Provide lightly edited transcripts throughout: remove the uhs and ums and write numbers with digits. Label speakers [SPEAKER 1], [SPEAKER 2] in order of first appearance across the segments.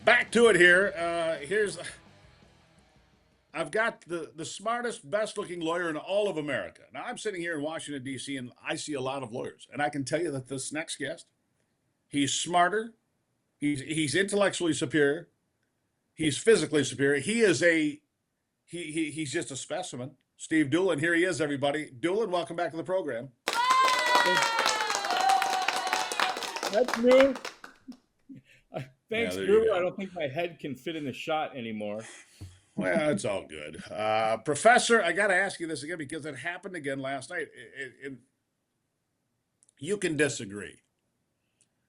[SPEAKER 1] Back to it here. I've got the smartest, best looking lawyer in all of America. Now I'm sitting here in Washington D.C. and I see a lot of lawyers, and I can tell you that this next guest, he's smarter, he's intellectually superior, he's physically superior. He's just a specimen. Steve Doolin, here he is, everybody. Doolin, welcome back to the program.
[SPEAKER 2] That's me.
[SPEAKER 1] Yeah,
[SPEAKER 2] Thanks,
[SPEAKER 1] there you
[SPEAKER 2] Gruber. I
[SPEAKER 1] go.
[SPEAKER 2] don't think my head can fit in the shot anymore.
[SPEAKER 1] Well, it's all good. Professor, I got to ask you this again because it happened again last night. You can disagree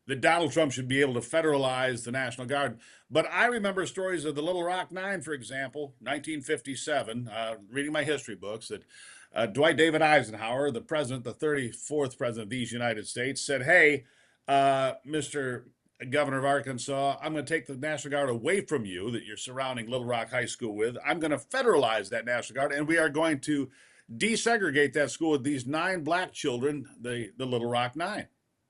[SPEAKER 1] that Donald Trump should be able to federalize the National Guard. But I remember stories of the Little Rock Nine, for example, 1957, reading my history books, that Dwight David Eisenhower, the president, the 34th president of these United States, said, hey, Mr. Governor of Arkansas, I'm going to take the National Guard away from you that you're surrounding Little Rock High School with. I'm going to federalize that National Guard, and we are going to desegregate that school with these 9 black children, the Little Rock Nine,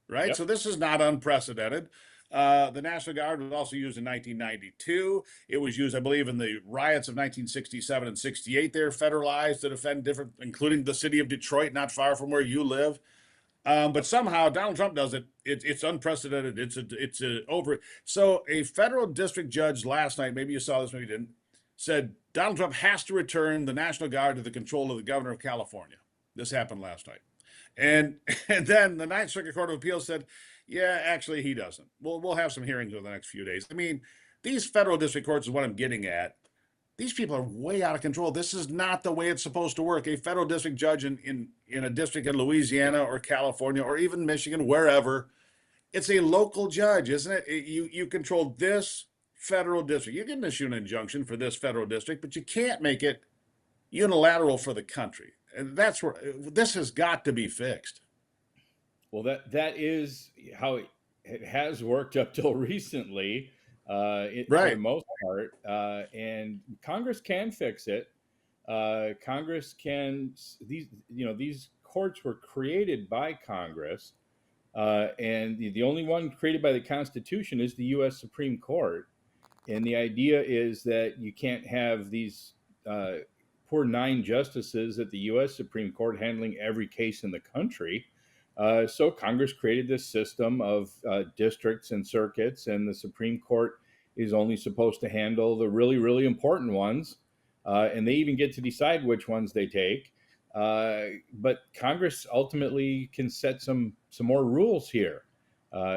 [SPEAKER 1] right? So
[SPEAKER 2] Yep.
[SPEAKER 1] this is not unprecedented. The National Guard was also used in 1992. It was used, I believe, in the riots of 1967 and 68. They're federalized to defend different, including the city of Detroit, not far from where you live. But somehow Donald Trump does it. It's unprecedented. It's a over. So a federal district judge last night, maybe you saw this, maybe you didn't, said Donald Trump has to return the National Guard to the control of the governor of California. This happened last night. And and then the Ninth Circuit Court of Appeals said, yeah, actually he doesn't. We'll have some hearings over the next few days. I mean, these federal district courts is what I'm getting at. These people are way out of control. This is not the way it's supposed to work. A federal district judge in a district in Louisiana or California or even Michigan, wherever, it's a local judge, isn't it? You control this federal district. You can issue an injunction for this federal district, but you can't make it unilateral for the country. And that's where this has got to be fixed.
[SPEAKER 2] Well, that is how it has worked up till recently, for the
[SPEAKER 1] Right.
[SPEAKER 2] most part. And Congress can fix it. Congress can these courts were created by Congress, and the only one created by the Constitution is the U.S. Supreme Court. And the idea is that you can't have these poor 9 justices at the U.S. Supreme Court handling every case in the country. So Congress created this system of districts and circuits, and the Supreme Court is only supposed to handle the really, really important ones. And they even get to decide which ones they take. But Congress ultimately can set some more rules here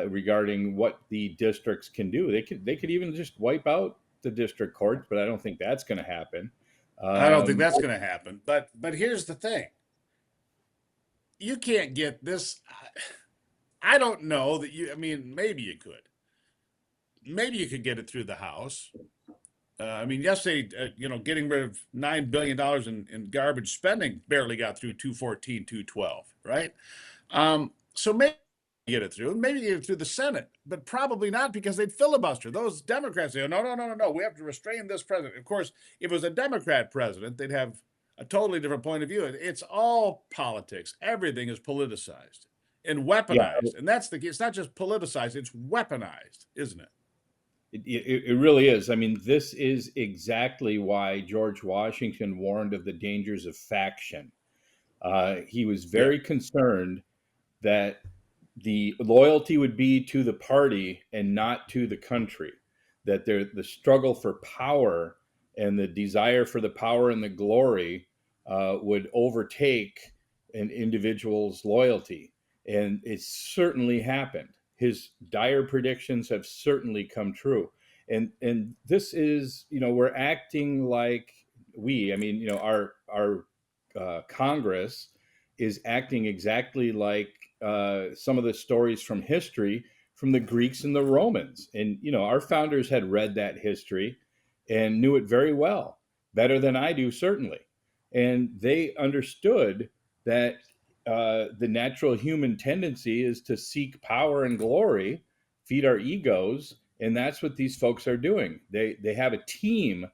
[SPEAKER 2] regarding what the districts can do. They could even just wipe out the district courts, but I don't think that's going to happen.
[SPEAKER 1] I don't think
[SPEAKER 2] Um,
[SPEAKER 1] that's going to happen. But here's the thing: you can't get this. I don't know that you. I mean, maybe you could. Maybe you could get it through the House. I mean, yesterday, getting rid of $9 billion in garbage spending barely got through 214, 212, right? So maybe get it through, maybe get it through the Senate, but probably not because they'd filibuster. Those Democrats say, no, no, no, no, no, we have to restrain this president. Of course, if it was a Democrat president, they'd have a totally different point of view. It's all politics. Everything is politicized and
[SPEAKER 2] yeah,
[SPEAKER 1] weaponized. And that's the key. It's not just politicized, it's weaponized, isn't it?
[SPEAKER 2] it really is. I mean, this is exactly why George Washington warned of the dangers of faction. He was
[SPEAKER 1] Yeah.
[SPEAKER 2] very concerned that the loyalty would be to the party and not to the country, that the struggle for power and the desire for the power and the glory would overtake an individual's loyalty. And it certainly happened. His dire predictions have certainly come true. And this is, we're acting like I mean, our Congress is acting exactly like some of the stories from history from the Greeks and the Romans. And, our founders had read that history and knew it very well, better than I do, certainly. And they understood that the natural human tendency is to seek power and glory, feed our egos. And that's what these folks are doing. They have a team,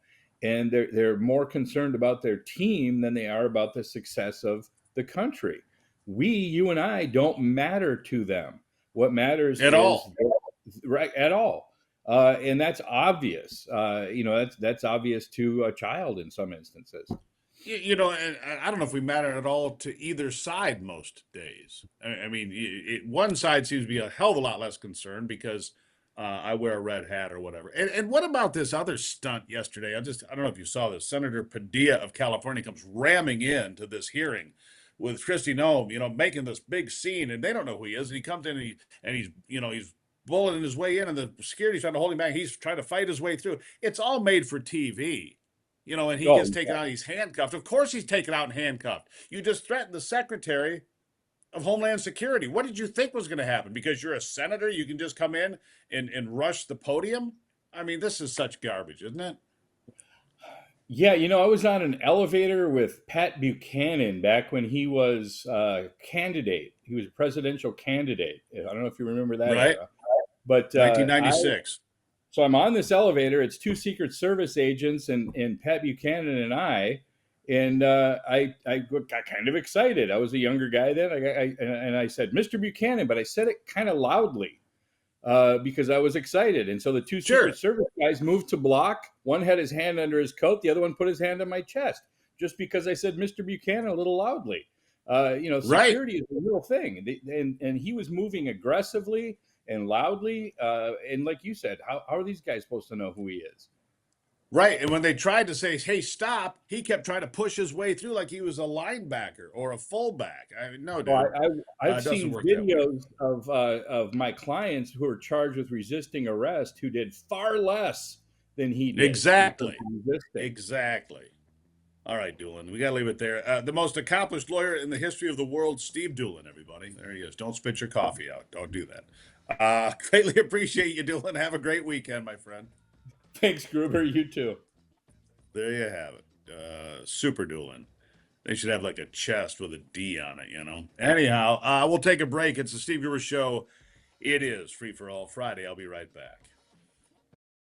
[SPEAKER 2] and they're more concerned about their team than they are about the success of the country. You and I don't matter to them. What matters
[SPEAKER 1] At
[SPEAKER 2] is
[SPEAKER 1] all.
[SPEAKER 2] right at all. And that's obvious. That's obvious to a child in some instances.
[SPEAKER 1] And I don't know if we matter at all to either side most days. I mean, one side seems to be a hell of a lot less concerned because I wear a red hat or whatever. And what about this other stunt yesterday? I don't know if you saw this. Senator Padilla of California comes ramming in to this hearing with Christy Nome, making this big scene, and they don't know who he is. And he comes in and he's bulleting his way in, and the security's trying to hold him back. He's trying to fight his way through. It's all made for TV. And he
[SPEAKER 2] Oh,
[SPEAKER 1] gets taken out. He's handcuffed. Of course, he's taken out and handcuffed. You just threatened the Secretary of Homeland Security. What did you think was going to happen? Because you're a senator, you can just come in and rush the podium? I mean, this is such garbage, isn't it?
[SPEAKER 2] yeah. I was on an elevator with Pat Buchanan back when he was a candidate. He was a presidential candidate. I don't know if you remember that
[SPEAKER 1] Right?
[SPEAKER 2] era, but I
[SPEAKER 1] 1996.
[SPEAKER 2] so I'm on this elevator. It's two Secret Service agents and Pat Buchanan and I. And I got kind of excited. I was a younger guy then. And I said, Mr. Buchanan, but I said it kind of loudly because I was excited. And so the two Secret
[SPEAKER 1] Sure.
[SPEAKER 2] Service guys moved to block. One had his hand under his coat. The other one put his hand on my chest just because I said Mr. Buchanan a little loudly.
[SPEAKER 1] Right.
[SPEAKER 2] Security is a real thing. And he was moving aggressively and loudly. And like you said, how are these guys supposed to know who he is?
[SPEAKER 1] Right. And when they tried to say, hey, stop, he kept trying to push his way through like he was a linebacker or a fullback. I mean, no,
[SPEAKER 2] Well,
[SPEAKER 1] dude,
[SPEAKER 2] I've
[SPEAKER 1] it doesn't
[SPEAKER 2] seen
[SPEAKER 1] work that way.
[SPEAKER 2] videos of my clients who are charged with resisting arrest who did far less than he did in terms
[SPEAKER 1] Exactly.
[SPEAKER 2] of resisting.
[SPEAKER 1] Exactly. All right, Doolin, we got to leave it there. The most accomplished lawyer in the history of the world, Steve Doolin, everybody. There he is. Don't spit your coffee out. Don't do that. Greatly appreciate you, Doolin. Have a great weekend, my friend.
[SPEAKER 2] Thanks, Gruber. You too.
[SPEAKER 1] There you have it. Super Doolin. They should have like a chest with a D on it, Anyhow, we'll take a break. It's the Steve Gruber Show. It is Free for All Friday. I'll be right back.